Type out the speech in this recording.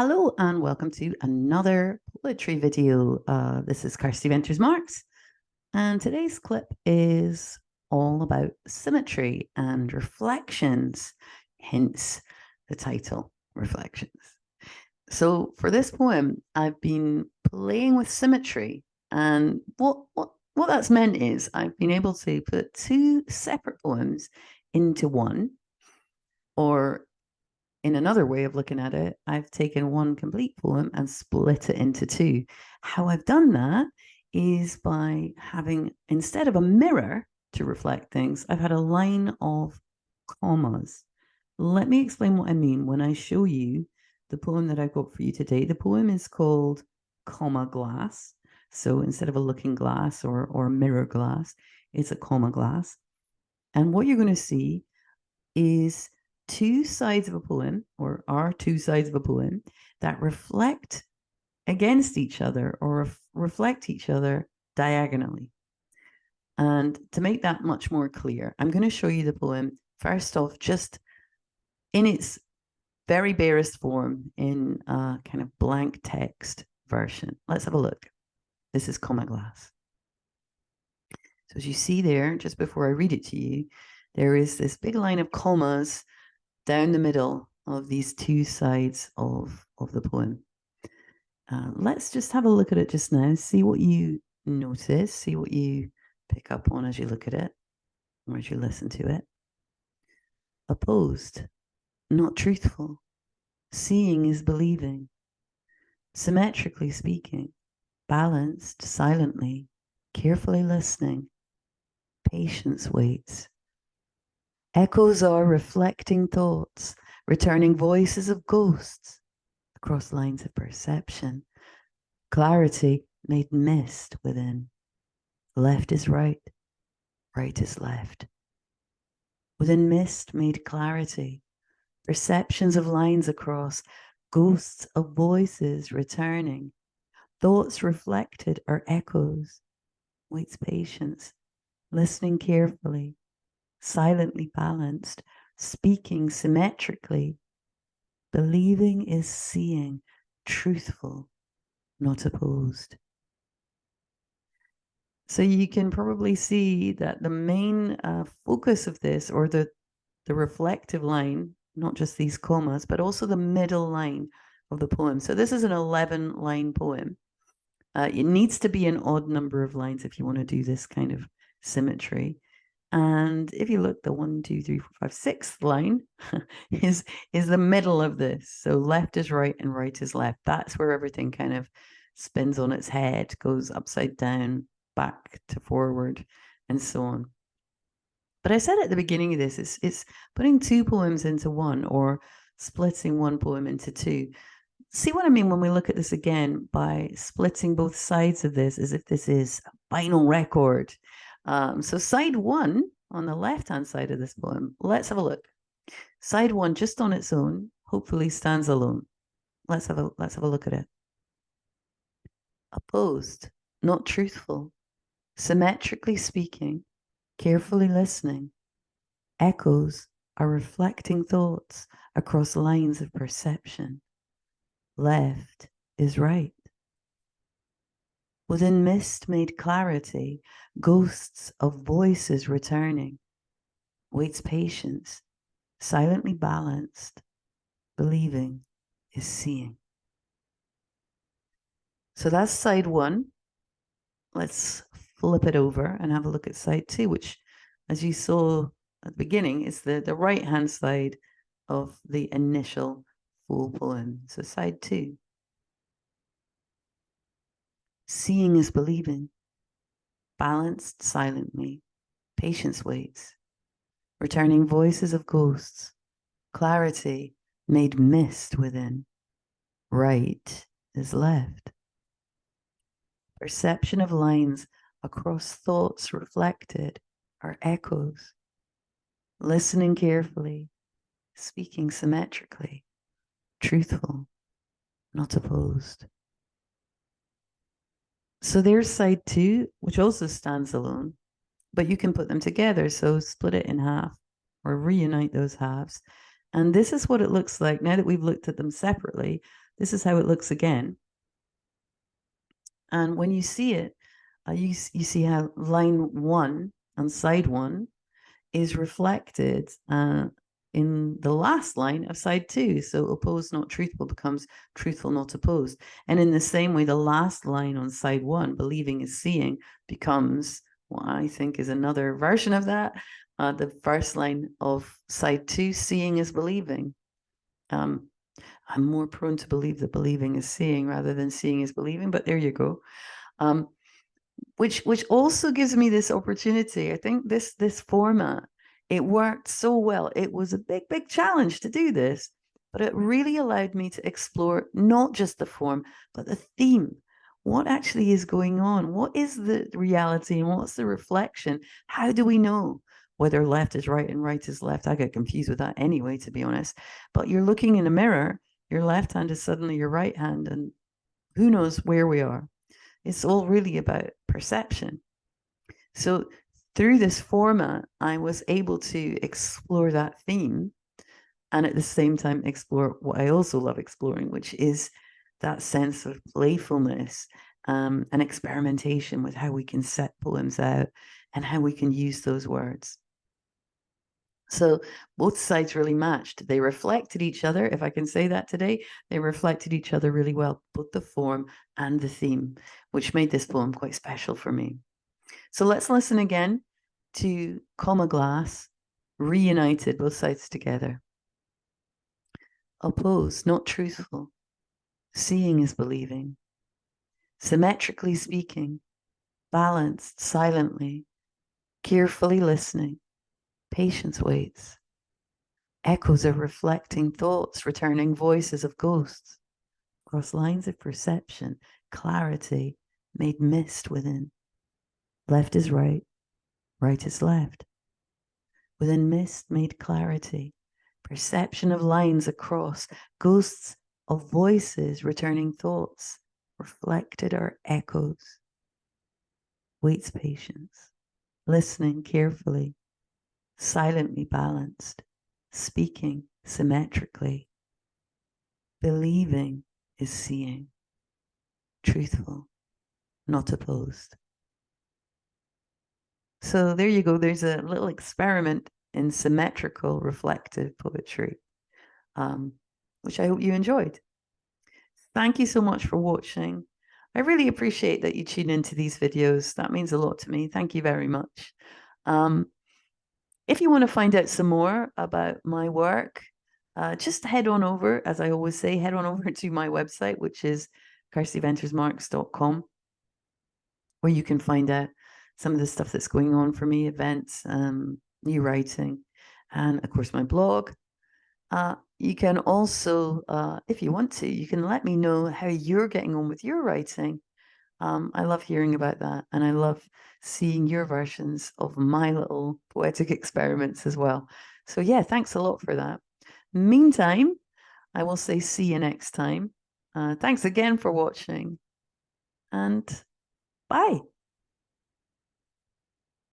Hello and welcome to another poetry video. This is Kirsty Venters Marks, and today's clip is all about symmetry and reflections, hence the title, Reflections. So for this poem, I've been playing with symmetry, and what that's meant is I've been able to put two separate poems into one, or in another way of looking at it, I've taken one complete poem and split it into two. How I've done that is by having, instead of a mirror to reflect things, I've had a line of commas. Let me explain what I mean when I show you the poem that I've got for you today. The poem is called Comma Glass. So instead of a looking glass or a mirror glass, it's a comma glass. And what you're going to see is two sides of a poem, or are two sides of a poem, that reflect against each other or reflect each other diagonally. And to make that much more clear, I'm going to show you the poem first off, just in its very barest form, in a kind of blank text version. Let's have a look. This is Comma Glass. So as you see there, just before I read it to you, there is this big line of commas down the middle of these two sides of the poem. Let's just have a look at it just now, see what you notice, see what you pick up on as you look at it, or as you listen to it. Opposed, not truthful. Seeing is believing. Symmetrically speaking, balanced, silently, carefully listening. Patience waits. Echoes are reflecting thoughts, returning voices of ghosts across lines of perception. Clarity made mist within. Left is right, right is left. Within mist made clarity, perceptions of lines across, ghosts of voices returning. Thoughts reflected are echoes. Waits patience, listening carefully, silently balanced, speaking symmetrically. Believing is seeing, truthful, not opposed. So you can probably see that the main focus of this, or the reflective line, not just these commas, but also the middle line of the poem. So this is an 11-line poem. It needs to be an odd number of lines if you want to do this kind of symmetry. And if you look, the 1, 2, 3, 4, 5, 6th line is the middle of this. So left is right and right is left. That's where everything kind of spins on its head, goes upside down, back to forward, and so on. But I said at the beginning of this, it's putting two poems into one, or splitting one poem into two. See what I mean when we look at this again by splitting both sides of this, as if this is a vinyl record. So side one, on the left-hand side of this poem, let's have a look. Side one, just on its own, hopefully stands alone. Let's have a look at it. Opposed, not truthful, symmetrically speaking, carefully listening. Echoes are reflecting thoughts across lines of perception. Left is right. Within mist made clarity, ghosts of voices returning. Waits patience, silently balanced, believing is seeing. So that's side one. Let's flip it over and have a look at side two, which, as you saw at the beginning, is the right-hand side of the initial full poem. So side two. Seeing is believing. Balanced silently, patience waits. Returning voices of ghosts, clarity made mist within. Right is left. Perception of lines across thoughts reflected are echoes. Listening carefully, speaking symmetrically, truthful, not opposed. So there's side two, which also stands alone, but you can put them together. So split it in half or reunite those halves. And this is what it looks like now that we've looked at them separately. This is how it looks again. And when you see it, you see how line 1 on side 1 is reflected in the last line of side 2. So opposed, not truthful, becomes truthful, not opposed. And in the same way, the last line on side 1, believing is seeing, becomes what I think is another version of that. The first line of side 2, seeing is believing. I'm more prone to believe that believing is seeing rather than seeing is believing, but there you go. Which also gives me this opportunity. I think this format, it worked so well. It was a big challenge to do this, but it really allowed me to explore not just the form, but the theme. What actually is going on? What is the reality and what's the reflection? How do we know whether left is right and right is left? I get confused with that anyway, to be honest. But you're looking in a mirror, your left hand is suddenly your right hand, and who knows where we are. It's all really about perception. So through this format, I was able to explore that theme and at the same time explore what I also love exploring, which is that sense of playfulness and experimentation with how we can set poems out and how we can use those words. So both sides really matched. They reflected each other, if I can say that today. They reflected each other really well, both the form and the theme, which made this poem quite special for me. So let's listen again to Comma Glass, reunited, both sides together. Opposed, not truthful. Seeing is believing. Symmetrically speaking, balanced, silently, carefully listening. Patience waits. Echoes of reflecting thoughts, returning voices of ghosts. Across lines of perception, clarity made mist within. Left is right, right is left. Within mist made clarity, perception of lines across, ghosts of voices returning thoughts, reflected are echoes. Waits patience, listening carefully, silently balanced, speaking symmetrically. Believing is seeing, truthful, not opposed. So there you go. There's a little experiment in symmetrical reflective poetry, which I hope you enjoyed. Thank you so much for watching. I really appreciate that you tune into these videos. That means a lot to me. Thank you very much. If you want to find out some more about my work, just head on over, as I always say, head on over to my website, which is kirstyventersmarks.com, where you can find out some of the stuff that's going on for me, events, new writing, and of course my blog. You can also, if you want to, you can let me know how you're getting on with your writing. I love hearing about that, and I love seeing your versions of my little poetic experiments as well. So yeah, thanks a lot for that. Meantime, I will say see you next time. Thanks again for watching, and bye.